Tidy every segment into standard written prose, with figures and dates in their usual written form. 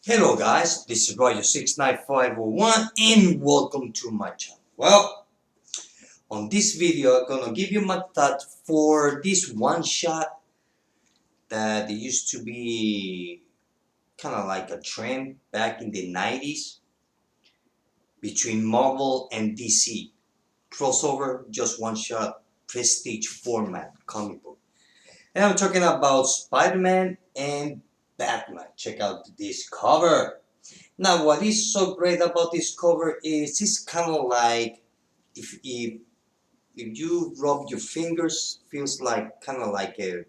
Hello guys, this is Roger69501 and welcome to my channel. Well, on this video I'm gonna give you my thought for this one shot that used to be kind of like a trend back in the 90s between Marvel and DC. Crossover, just one shot, prestige format comic book. And I'm talking about Spider-Man and Batman. Check out this cover. Now, what is so great about this cover is it's kind of like if you rub your fingers, feels like uh, kind of like if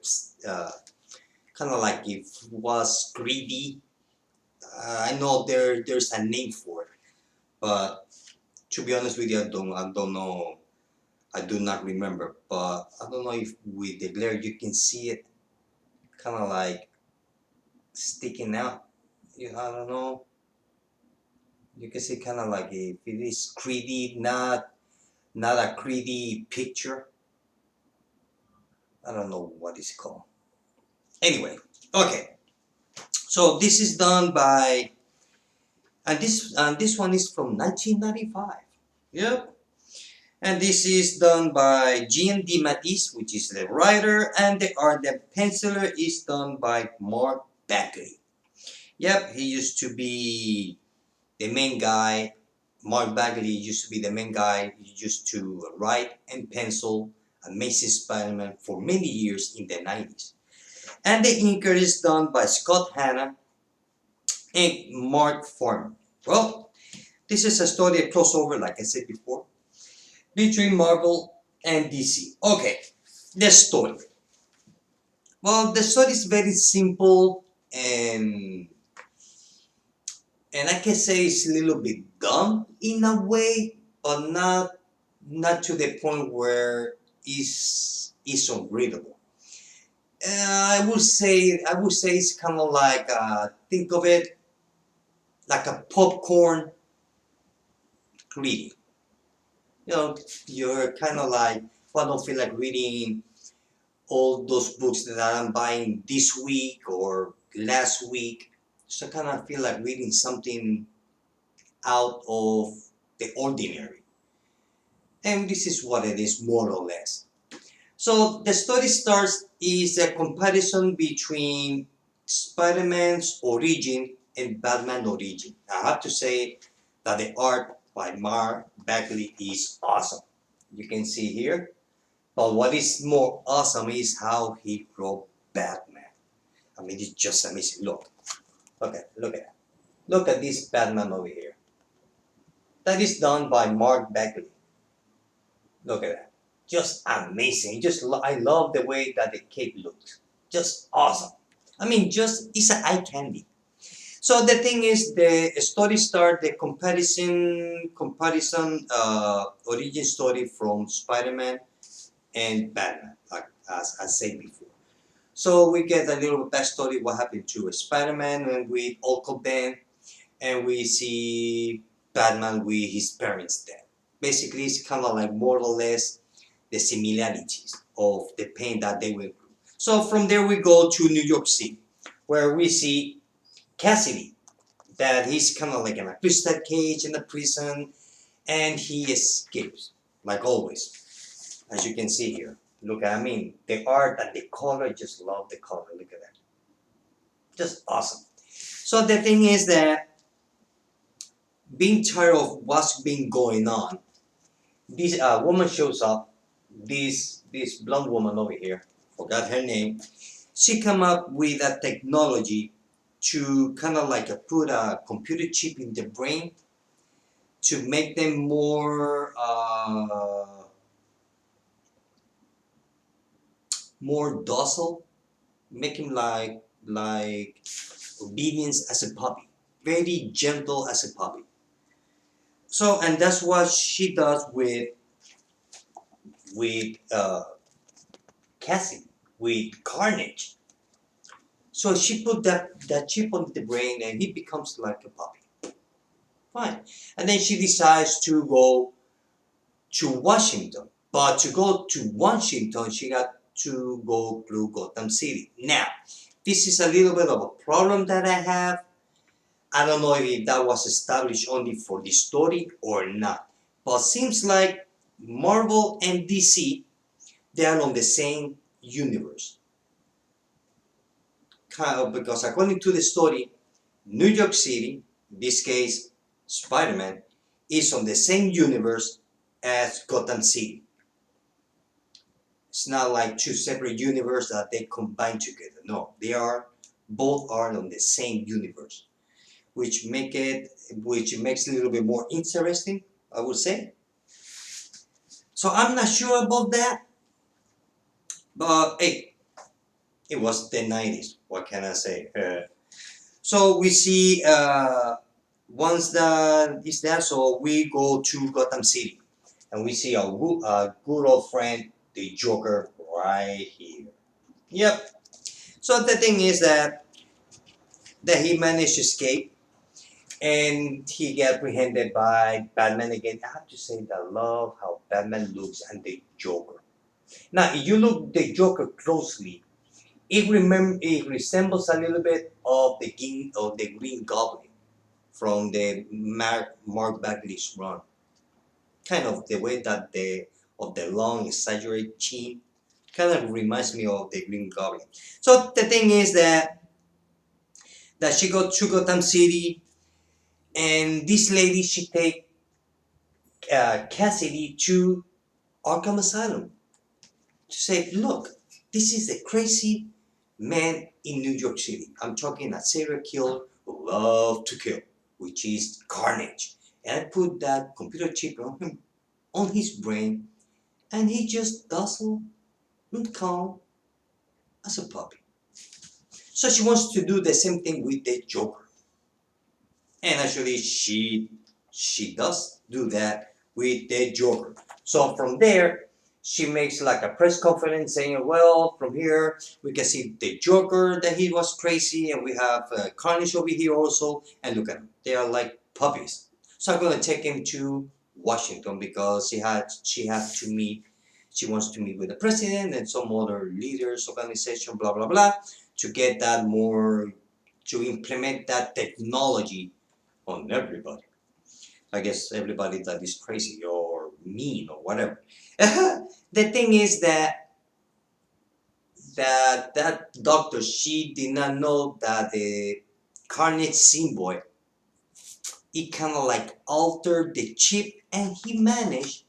it was 3D. I know there's a name for it, but to be honest with you, I don't know. I do not remember, but I don't know if with the glare you can see it, kind of like sticking out. I don't know. You can see kind of like if it is 3D, not a 3D picture. I don't know what it's called. Anyway, okay. So this is done by, and this one is from 1995. Yep. And this is done by G&D Matisse, which is the writer, and the penciler is done by Mark Bagley. Yep, he used to be the main guy. Mark Bagley used to be the main guy. He used to write and pencil Amazing Spider-Man for many years in the 90s. And the inker is done by Scott Hanna and Mark Farman. Well, this is a story, a crossover, like I said before, between Marvel and DC. Okay, the story. Well, the story is very simple and I can say it's a little bit dumb in a way, but not to the point where it's unreadable. I would say it's kind of like think of it like a popcorn reading. You know, you're kind of like, well, I don't feel like reading all those books that I'm buying this week or last week. So I kind of feel like reading something out of the ordinary. And this is what it is, more or less. So the story starts is a comparison between Spider-Man's origin and Batman origin. I have to say that the art by Mark Bagley is awesome. You can see here. But what is more awesome is how he wrote Batman. I mean, it's just amazing. Look at that. Look at this Batman over here. That is done by Mark Bagley. Look at that. Just amazing. I love the way that the cape looks. Just awesome. I mean, just it's an eye candy. So the thing is, the story start the comparison origin story from Spider-Man and Batman, like as I said before. So we get a little backstory what happened to Spider-Man and with Uncle Ben, and we see Batman with his parents dead. Basically, it's kind of like more or less the similarities of the pain that they went through. So from there we go to New York City, where we see Cassidy, that he's kind of like in a crystal cage in the prison, and he escapes, like always, as you can see here. Look, I mean, the art and the color, I just love the color. Look at that. Just awesome. So the thing is that being tired of what's been going on, this woman shows up, this blonde woman over here, forgot her name. She come up with a technology to kind of like put a computer chip in the brain to make them more docile, make him like obedience as a puppy, very gentle as a puppy. So, and that's what she does with Cassie, with Carnage. So she put that chip on the brain and he becomes like a puppy. Fine. And then she decides to go to Washington. But to go to Washington, she got to go through Gotham City. Now, this is a little bit of a problem that I have. I don't know if that was established only for the story or not, but seems like Marvel and DC, they are on the same universe. Kind of, because according to the story, New York City, in this case Spider-Man, is on the same universe as Gotham City. It's not like two separate universes that they combine together. No, they are both are on the same universe, which makes it a little bit more interesting, I would say. So I'm not sure about that, but hey, it was the 90s. What can I say? So we see once that is there, so we go to Gotham City, and we see a good old friend, the Joker, right here. Yep. So the thing is that he managed to escape, and he get apprehended by Batman again. I have to say that I love how Batman looks and the Joker. Now, if you look the Joker closely, it resembles a little bit of the Green Goblin from the Mark Bagley's run. Kind of the way that the long exaggerated chin kind of reminds me of the Green Goblin. So the thing is that she go to Gotham City, and this lady she take Cassidy to Arkham Asylum to say, look, this is a crazy man in New York City. I'm talking a serial killer who love to kill, which is Carnage. And I put that computer chip on him, on his brain, and he just docile and calm as a puppy. So she wants to do the same thing with the Joker. And actually she does do that with the Joker. So from there, she makes like a press conference saying, well, from here we can see the Joker that he was crazy, and we have Carnage over here also, and look at them, they are like puppies. So I'm gonna take him to Washington because she wants to meet with the president and some other leaders, organization, blah blah blah, to get that more, to implement that technology on everybody. I guess everybody that is crazy or mean or whatever. The thing is that doctor, she did not know that the Carnage symbol, it kind of like altered the chip, and he managed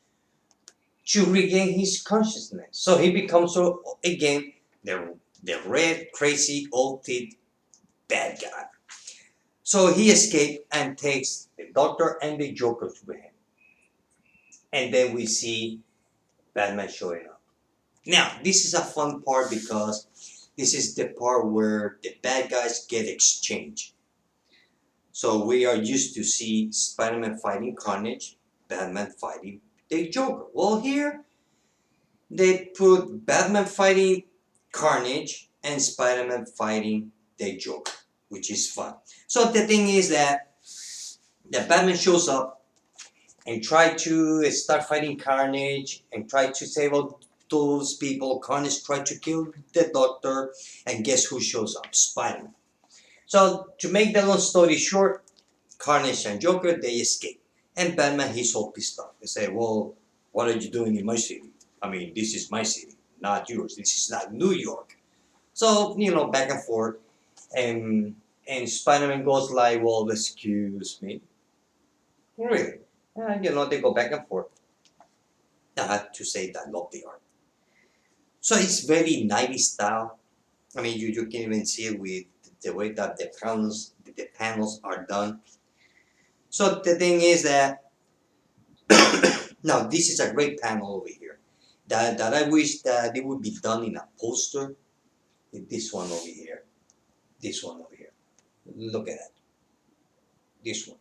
to regain his consciousness. So he becomes again the red crazy old teeth bad guy. So he escaped and takes the doctor and the Joker to him. And then we see Batman showing up. Now, this is a fun part because this is the part where the bad guys get exchanged. So we are used to see Spider-Man fighting Carnage, Batman fighting the Joker. Well, here they put Batman fighting Carnage and Spider-Man fighting the Joker, which is fun. So the thing is that Batman shows up and try to start fighting Carnage and try to save all those people. Carnage tried to kill the doctor, and guess who shows up? Spider-Man. So to make the long story short, Carnage and Joker, they escape. And Batman, he's all pissed off. They say, well, what are you doing in my city? I mean, this is my city, not yours. This is not New York. So, back and forth. And Spider-Man goes like, well, excuse me. Really? They go back and forth. I have to say that I love the art. So it's very 90s style. I mean, you can even see it with the way that the panels are done. So the thing is that now this is a great panel over here that I wish that it would be done in a poster. This one over here. This one over here. Look at that. This one.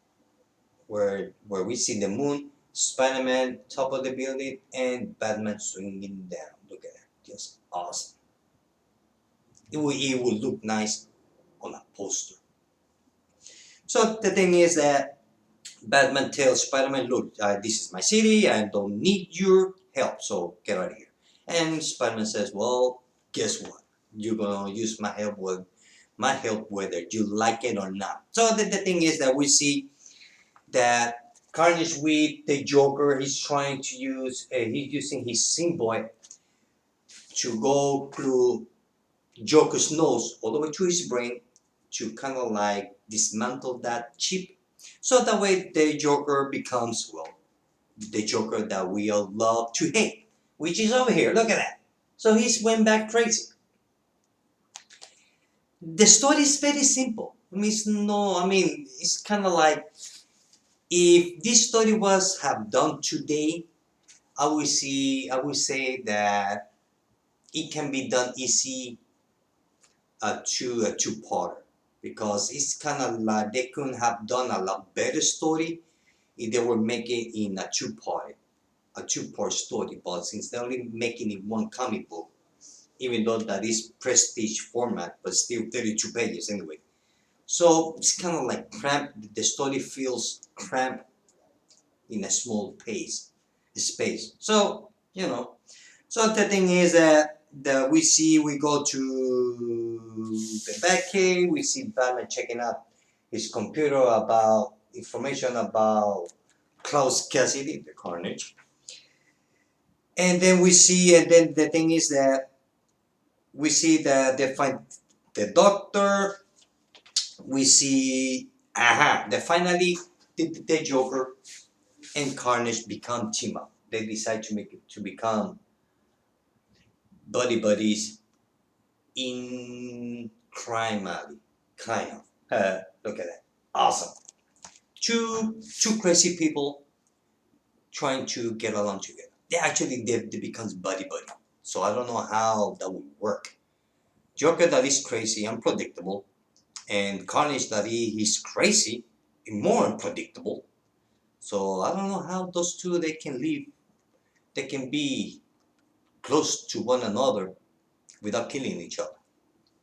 Where we see the moon, Spider-Man top of the building, and Batman swinging down. Look at that. Just awesome. It would look nice on a poster. So the thing is that Batman tells Spider-Man, look, this is my city, I don't need your help, so get out of here. And Spider-Man says, well, guess what? You're gonna use my help might help whether you like it or not. So the thing is that we see that Carnage with the Joker, he's trying to use, he's using his symbiote to go through Joker's nose all the way to his brain to kind of like dismantle that chip. So that way the Joker becomes, well, the Joker that we all love to hate, which is over here. Look at that. So he's went back crazy. The story is very simple. It's kind of like if this story was have done today, I would say that it can be done easy to a two-parter because it's kind of like they couldn't have done a lot better story if they were making in a two-part story. But since they're only making it one comic book, even though that is prestige format, but still 32 pages anyway. So it's kind of like cramped. The story feels cramped in a small space. So so the thing is that we go to the Batcave. We see Batman checking out his computer about information about Klaus Cassidy, the Carnage. And then the thing is that we see that they find the doctor. We see, that finally the Joker and Carnage become team up. They decide to become buddies in crime alley, kind of. Look at that, awesome. Two crazy people trying to get along together. They becomes buddy. So I don't know how that would work. Joker that is crazy, unpredictable, and Carnage that is crazy and more unpredictable. So I don't know how those two they can live. They can be close to one another without killing each other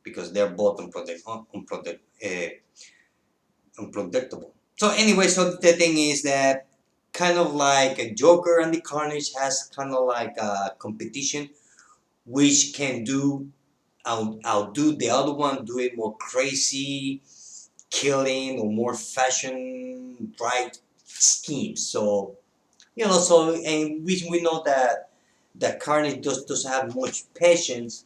because they're both unpredictable. So anyway, so the thing is that kind of like a Joker and the Carnage has kind of like a competition which can outdo the other one, do it more crazy, killing or more fashion bright schemes. So and we know that Carnage doesn't have much patience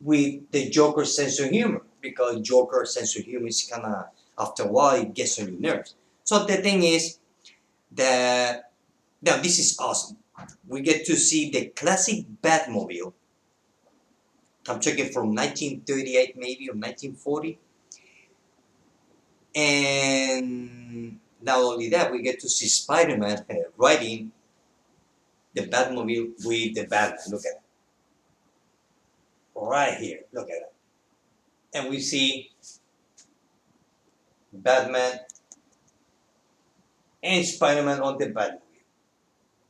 with the Joker's sense of humor because Joker's sense of humor is kind of after a while it gets on your nerves. So the thing is that now this is awesome. We get to see the classic Batmobile. I'm checking from 1938 maybe or 1940. And not only that, we get to see Spider-Man riding the Batmobile with the Batman. Look at it. Right here. Look at it. And we see Batman and Spider-Man on the Batmobile.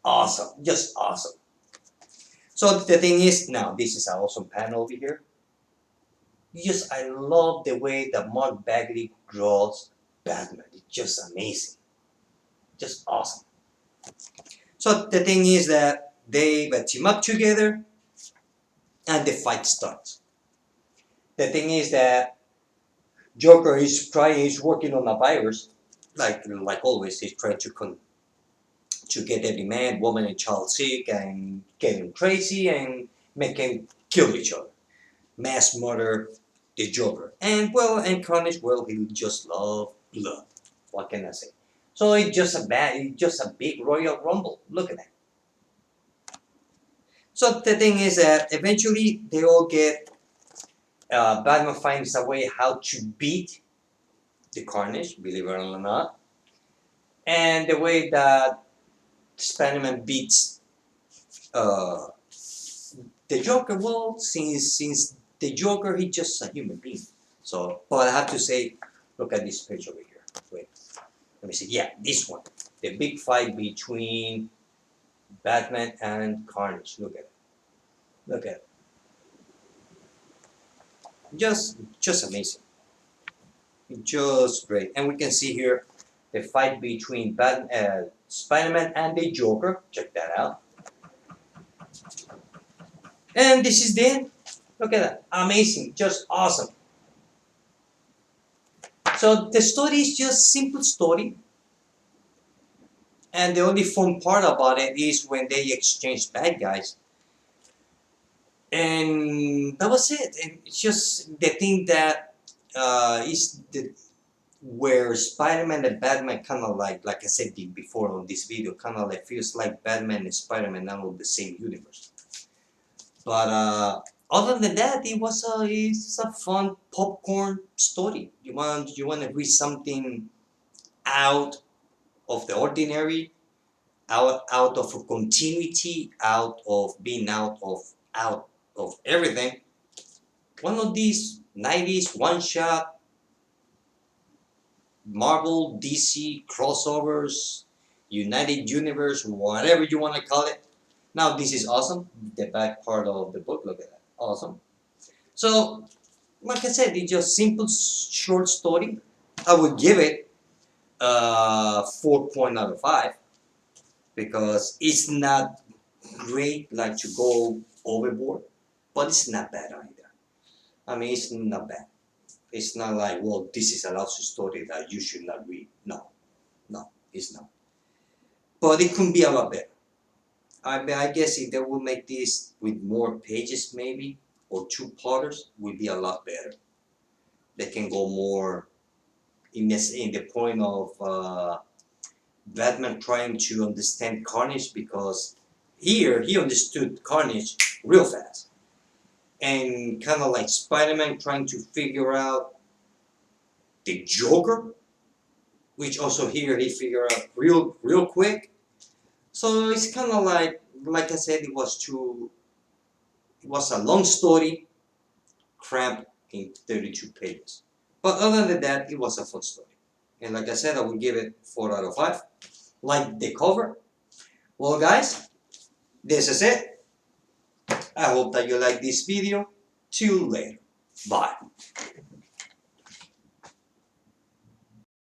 Awesome. Just awesome. So the thing is, now this is an awesome panel over here. Just I love the way that Mark Bagley draws Batman. It's just amazing. Just awesome. So the thing is that they team up together and the fight starts. The thing is that Joker is working on a virus, like always. He's trying to get every man, woman, and child sick and get them crazy and make them kill each other, mass murder the Joker. And Carnage, he just love blood. What can I say? So it's just a big Royal Rumble. Look at that. So the thing is that eventually they all get. Batman finds a way how to beat the Carnage, believe it or not, and the way that Spider-Man beats uh, the Joker. Well, since the Joker, he's just a human being. So, but I have to say, look at this page over here. Wait, let me see. Yeah, this one, the big fight between Batman and Carnage. Look at it. Look at it. Just amazing. Just great. And we can see here the fight between Spider-Man and the Joker. Check that out. And this is the end. Look at that. Amazing. Just awesome. So the story is just simple story, and the only fun part about it is when they exchange bad guys, and that was it. And it's just the thing that is the where Spider-Man and Batman kind of like I said before on this video, kind of like feels like Batman and Spider-Man are all the same universe. But other than that, it's a fun popcorn story. You want to read something out of the ordinary, out of a continuity, out of being out of everything. One of these 90s one shot Marvel DC crossovers, United Universe, whatever you want to call it. Now this is awesome. The back part of the book, look at that, awesome. So, like I said, it's just simple short story. I would give it 4 out of 5 because it's not great like to go overboard, but it's not bad either. I mean, it's not bad. It's not like, well, this is a love story that you should not read. No, no, it's not. But it could be a lot better. I mean, I guess if they will make this with more pages, maybe, or two-parters, would be a lot better. They can go more in the point of Batman trying to understand Carnage, because here he understood Carnage real fast, and kind of like Spider-Man trying to figure out the Joker, which also here he figured out real quick. So it's kind of like I said, it was a long story cramped in 32 pages. But other than that, it was a fun story. And like I said, I would give it 4 out of 5. Like the cover. Well, guys, this is it. I hope that you like this video. See you later. Bye.